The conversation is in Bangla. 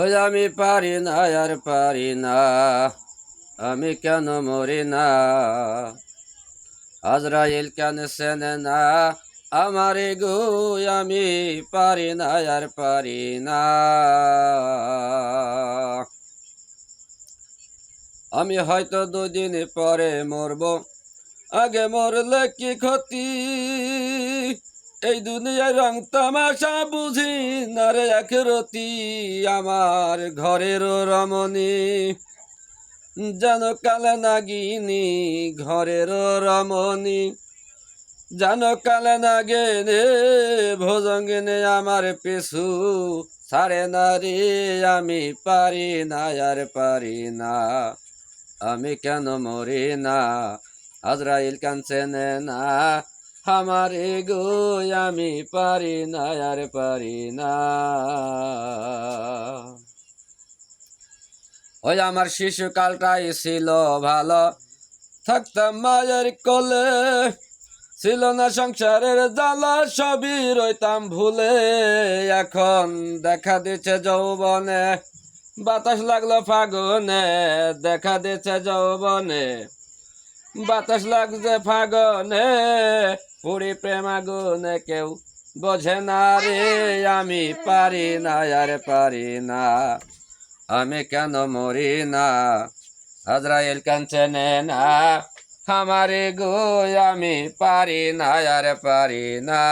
ওই আমি পারি না আর পারি না, আমি কেন মরি না। আজরাইল কেন চেনে না আমারে গো, আমি পারি না আর পারি না। আমি হয়তো দুদিন পরে মরব, আগে মরলে কি ক্ষতি। এই দুনিয়ার রং তামাশা বুঝি না রে আখিরাতি, আমার ঘরেরও রমণী যেন কালে নাগিনী, ঘরেরও রমণী যেন কালে নাগিনী। ভোজঙ্গিনী আমার পিছু ছাড়ে না রে, আমি পারি না আর পারি না, আমি কেন মরি না। আজরাইল কাঁদছে না আমারে গো, আমি পারি না আর পারি না। ওই আমার শিশুকালটাই ছিল ভালো, থাকতাম মায়ের কোলে, ছিল না সংসারের জ্বালা, সবই রইতাম ভুলে। এখন দেখা দিচ্ছে যৌবনে, বাতাস লাগলো ফাগুনে, দেখা দিচ্ছে যৌবনে, বাতাস লাগছে ফাগুনে, পুরি প্রেম আগুনে কেউ বোঝে না রে, আমি পারি না আর পারি না, আমি কেন মরি না। আজরাইল কাঁদছে না আমারে গো, আমি পারি না আর পারি না।